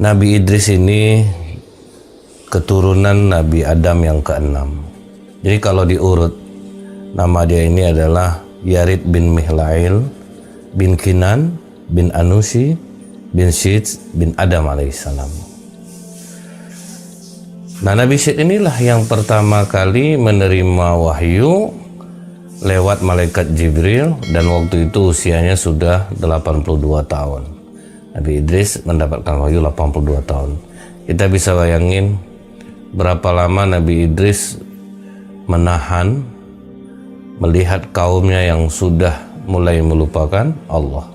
Nabi Idris ini keturunan Nabi Adam yang keenam. Jadi kalau diurut, nama dia ini adalah Yarid bin Mihlail bin Kinan bin Anusi bin Syed bin Adam alaihissalam. Nah, Nabi Syed inilah yang pertama kali menerima wahyu lewat malaikat Jibril, dan waktu itu usianya sudah 82 tahun. Nabi Idris mendapatkan wahyu 82 tahun. Kita bisa bayangin berapa lama Nabi Idris menahan melihat kaumnya yang sudah mulai melupakan Allah.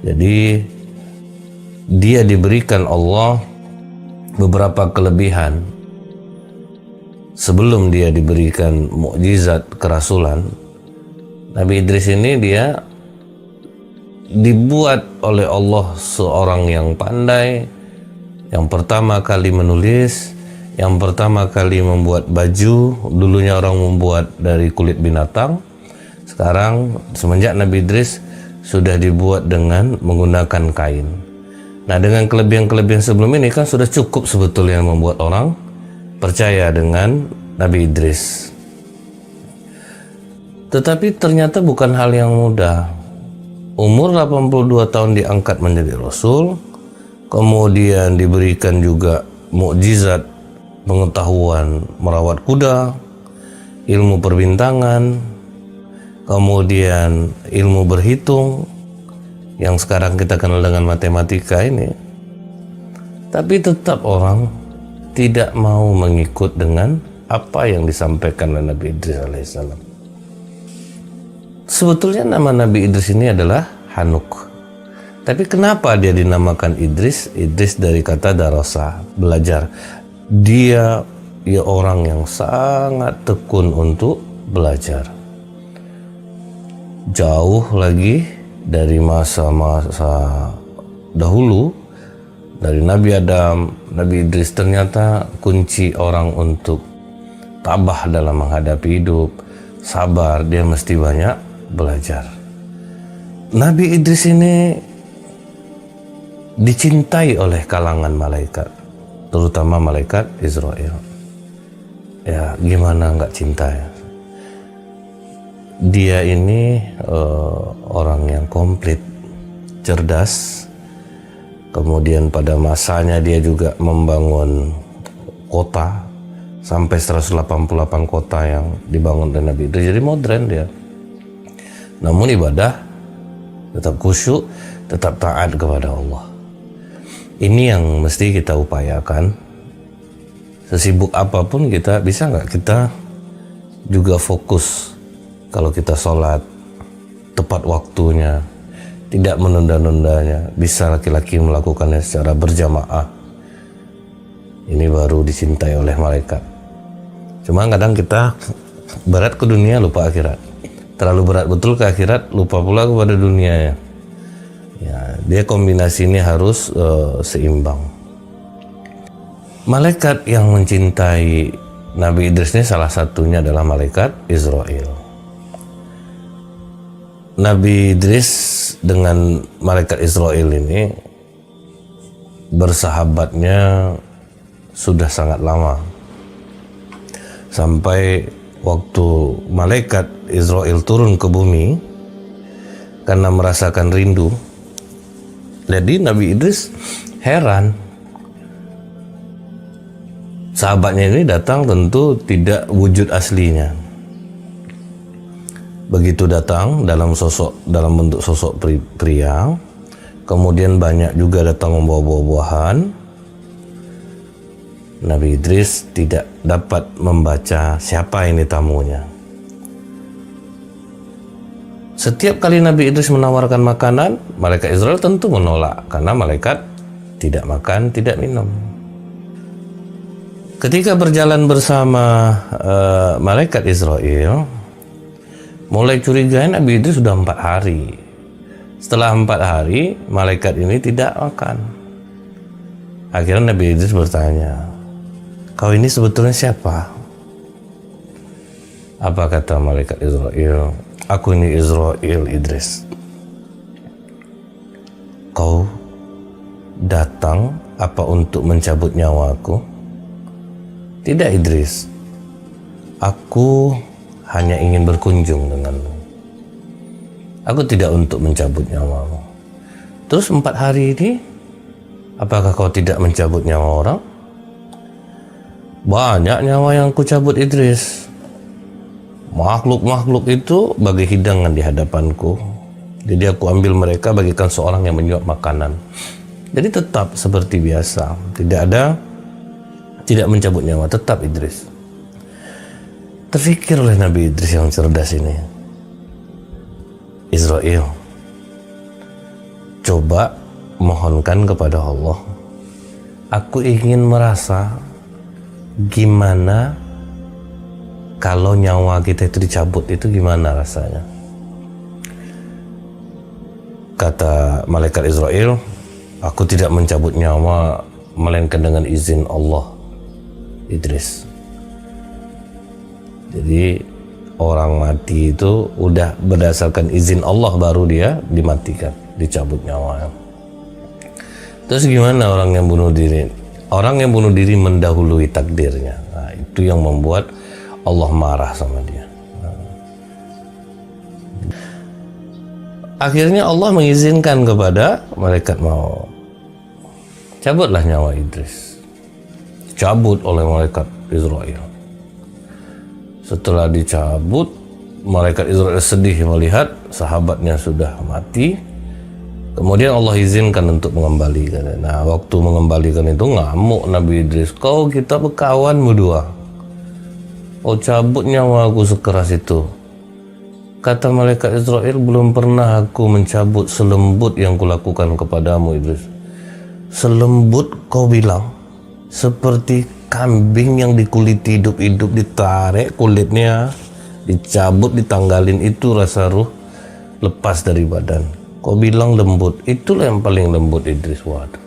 Jadi dia diberikan Allah beberapa kelebihan sebelum dia diberikan mukjizat kerasulan. Nabi Idris ini dia dibuat oleh Allah seorang yang pandai, yang pertama kali menulis, yang pertama kali membuat baju. Dulunya orang membuat dari kulit binatang, sekarang semenjak Nabi Idris sudah dibuat dengan menggunakan kain. Nah, dengan kelebihan-kelebihan sebelum ini kan sudah cukup sebetulnya membuat orang percaya dengan Nabi Idris. Tetapi ternyata bukan hal yang mudah. Umur 82 tahun diangkat menjadi Rasul, kemudian diberikan juga mukjizat pengetahuan merawat kuda, ilmu perbintangan, kemudian ilmu berhitung yang sekarang kita kenal dengan matematika ini. Tapi tetap orang tidak mau mengikut dengan apa yang disampaikan oleh Nabi Idris alaihissalam. Sebetulnya nama Nabi Idris ini adalah Hanuk. Tapi kenapa dia dinamakan Idris? Idris dari kata darasa, belajar. Dia orang yang sangat tekun untuk belajar. Jauh lagi dari masa-masa dahulu, dari Nabi Adam, Nabi Idris ternyata kunci orang untuk tabah dalam menghadapi hidup, sabar, dia mesti banyak belajar. Nabi Idris ini dicintai oleh kalangan malaikat, terutama malaikat Israel. Ya, gimana nggak cinta ya? Dia ini orang yang komplit, cerdas. Kemudian pada masanya dia juga membangun kota, sampai 188 kota yang dibangun oleh Nabi Idris. Jadi modern dia. Namun ibadah tetap khusyuk, tetap taat kepada Allah. Ini yang mesti kita upayakan. Sesibuk apapun kita, bisa nggak kita juga fokus kalau kita sholat tepat waktunya, tidak menunda-nundanya. Bisa laki-laki melakukannya secara berjamaah. Ini baru dicintai oleh malaikat. Cuma kadang kita berat ke dunia, lupa akhirat. Terlalu berat betul ke akhirat, lupa pula kepada dunia ya. Dia kombinasi ini harus seimbang. Malaikat yang mencintai Nabi Idris ini salah satunya adalah malaikat Israel. Nabi Idris dengan malaikat Israel ini bersahabatnya sudah sangat lama. Sampai waktu malaikat Israel turun ke bumi karena merasakan rindu, jadi Nabi Idris heran. Sahabatnya ini datang tentu tidak wujud aslinya. Begitu datang dalam bentuk sosok pria, kemudian banyak juga datang membawa buah-buahan. Nabi Idris tidak dapat membaca siapa ini tamunya. Setiap kali Nabi Idris menawarkan makanan, malaikat Israel tentu menolak karena malaikat tidak makan, tidak minum. Ketika berjalan bersama malaikat Israel, mulai curiga Nabi Idris sudah 4 hari. Setelah 4 hari, malaikat ini tidak makan. Akhirnya Nabi Idris bertanya, "Kau ini sebetulnya siapa?" Apa kata malaikat Israel? "Aku ini Israel Idris. Kau datang Apa untuk mencabut nyawaku? Tidak, Idris. Aku hanya ingin berkunjung denganmu. Aku tidak untuk mencabut nyawamu. Terus 4 hari ini, apakah kau tidak mencabut nyawa orang? Banyak nyawa yang ku cabut, Idris. Makhluk-makhluk itu bagai hidangan di hadapanku. Jadi aku ambil mereka bagikan seorang yang menyuap makanan. Jadi tetap seperti biasa. Tidak mencabut nyawa, tetap Idris. Terfikir oleh Nabi Idris yang cerdas ini. Israel, coba mohonkan kepada Allah. Aku ingin merasa gimana kalau nyawa kita itu dicabut, itu gimana rasanya. Kata malaikat Israel, aku tidak mencabut nyawa melainkan dengan izin Allah, Idris. Jadi orang mati itu udah berdasarkan izin Allah baru dia dimatikan, dicabut nyawa. Terus gimana orang yang bunuh diri? Orang yang bunuh diri mendahului takdirnya. Nah, itu yang membuat Allah marah sama dia. Akhirnya Allah mengizinkan kepada malaikat maut. Cabutlah nyawa Idris. Cabut oleh malaikat Israel. Setelah dicabut, malaikat Israel sedih melihat sahabatnya sudah mati. Kemudian Allah izinkan untuk mengembalikan. Nah, waktu mengembalikan itu ngamuk Nabi Idris. Kau kita berkawan berdua. Oh, cabut nyawaku sekeras itu. Kata malaikat Israel, belum pernah aku mencabut selembut yang kulakukan kepadamu, Idris. Selembut kau bilang, seperti kambing yang dikuliti hidup-hidup, ditarik kulitnya, dicabut, ditanggalin, itu rasa ruh lepas dari badan. Kau bilang lembut, itulah yang paling lembut, Idris. Waduh.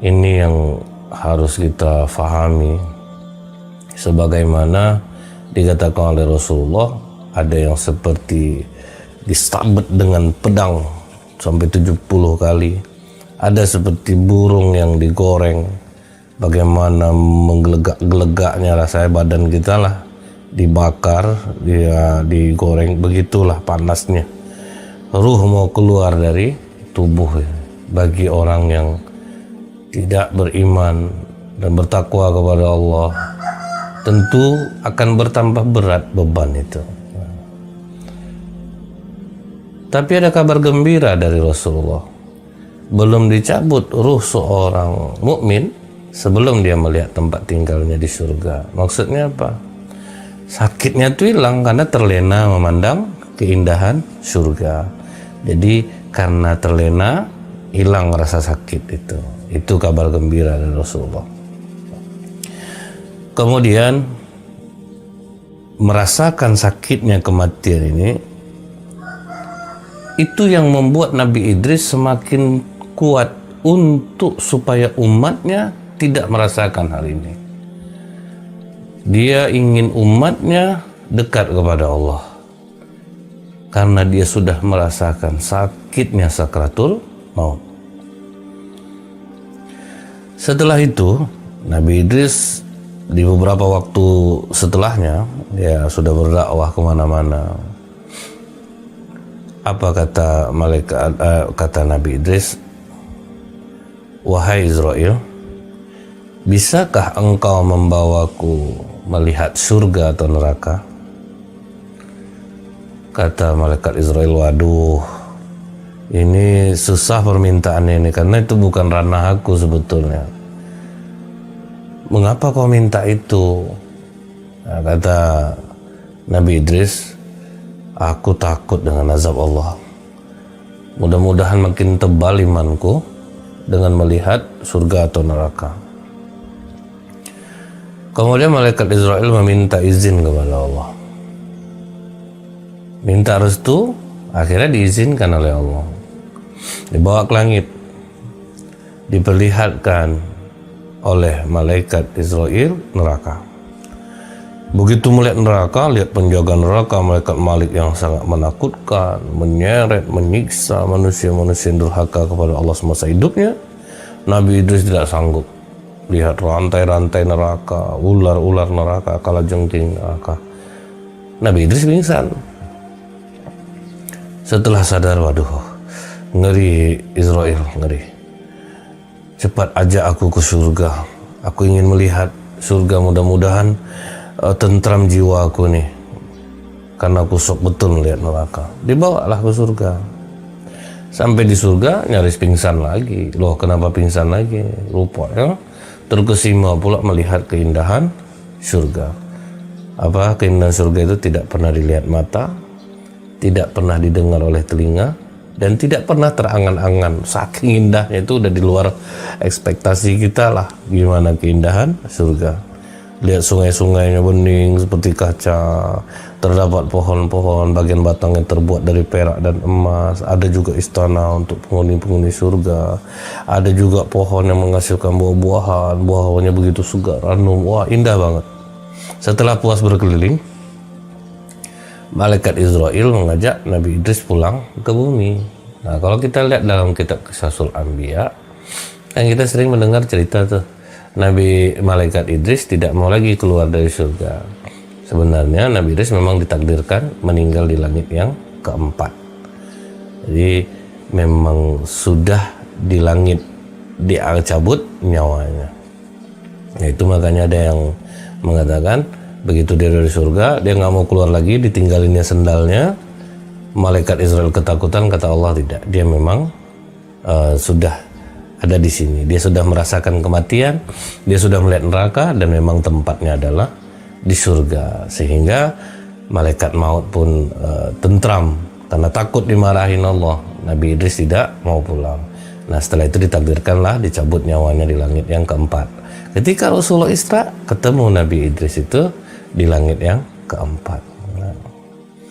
Ini yang harus kita fahami. Sebagaimana dikatakan oleh Rasulullah, ada yang seperti disabet dengan pedang sampai 70 kali. Ada seperti burung yang digoreng. Bagaimana menggelegak-gelegaknya rasanya badan kita lah. Dibakar, dia digoreng, begitulah panasnya. Ruh mau keluar dari tubuh. Bagi orang yang tidak beriman dan bertakwa kepada Allah, tentu akan bertambah berat beban itu. Tapi ada kabar gembira dari Rasulullah. Belum dicabut ruh seorang mukmin sebelum dia melihat tempat tinggalnya di surga. Maksudnya apa? Sakitnya itu hilang karena terlena memandang keindahan surga. Jadi karena terlena hilang rasa sakit itu. Itu kabar gembira dari Rasulullah. Kemudian merasakan sakitnya kematian ini, itu yang membuat Nabi Idris semakin kuat untuk supaya umatnya tidak merasakan hal ini. Dia ingin umatnya dekat kepada Allah karena dia sudah merasakan sakitnya sakratul maut. Setelah itu Nabi Idris di beberapa waktu setelahnya dia sudah berdakwah kemana-mana. Apa kata malaikat, kata Nabi Idris, wahai Israel, bisakah engkau membawaku melihat surga atau neraka? Kata malaikat Israel, waduh, ini susah permintaan ini karena itu bukan ranah aku sebetulnya. Mengapa kau minta itu? Nah, kata Nabi Idris, aku takut dengan azab Allah. Mudah-mudahan makin tebal imanku dengan melihat surga atau neraka. Kemudian malaikat Israel meminta izin kepada Allah. Minta restu, akhirnya diizinkan oleh Allah. Dibawa ke langit. Diperlihatkan oleh malaikat Israel neraka. Begitu melihat neraka, lihat penjaga neraka, malaikat Malik yang sangat menakutkan, menyeret, menyiksa manusia-manusia yang durhaka kepada Allah semasa hidupnya. Nabi Idris tidak sanggup lihat rantai-rantai neraka, ular-ular neraka, kalajengking neraka. Nabi Idris pingsan. Setelah sadar, waduh, ngeri Israel, ngeri. Cepat ajak aku ke surga. Aku ingin melihat surga, mudah-mudahan tentram jiwa aku nih. Karena aku sok betul melihat neraka. Dibawalah ke surga. Sampai di surga nyaris pingsan lagi. Loh, kenapa pingsan lagi? Rupanya terkesima pula melihat keindahan surga. Apa keindahan surga itu tidak pernah dilihat mata, tidak pernah didengar oleh telinga, dan tidak pernah terangan-angan. Saking indahnya itu udah di luar ekspektasi kita lah. Gimana keindahan surga. Lihat sungai-sungainya bening seperti kaca. Terdapat pohon-pohon, bagian batangnya terbuat dari perak dan emas. Ada juga istana untuk penghuni-penghuni surga. Ada juga pohon yang menghasilkan buah-buahan. Buah-buahnya begitu segar, ranum. Wah, indah banget. Setelah puas berkeliling, malaikat Israel mengajak Nabi Idris pulang ke bumi. Nah, kalau kita lihat dalam kitab Qisasul Anbiya, kan kita sering mendengar cerita tuh, malaikat Idris tidak mau lagi keluar dari surga. Sebenarnya Nabi Idris memang ditakdirkan meninggal di langit yang keempat. Jadi memang sudah di langit dicabut nyawanya. Nah, itu makanya ada yang mengatakan begitu dia dari surga, dia nggak mau keluar lagi, ditinggalinnya sendalnya. Malaikat Israel ketakutan, kata Allah tidak. Dia memang sudah ada di sini. Dia sudah merasakan kematian, dia sudah melihat neraka, dan memang tempatnya adalah di surga. Sehingga malaikat maut pun tentram karena takut dimarahin Allah. Nabi Idris tidak mau pulang. Nah, setelah itu ditakdirkanlah dicabut nyawanya di langit yang keempat. Ketika Rasulullah Isra, ketemu Nabi Idris itu di langit yang keempat.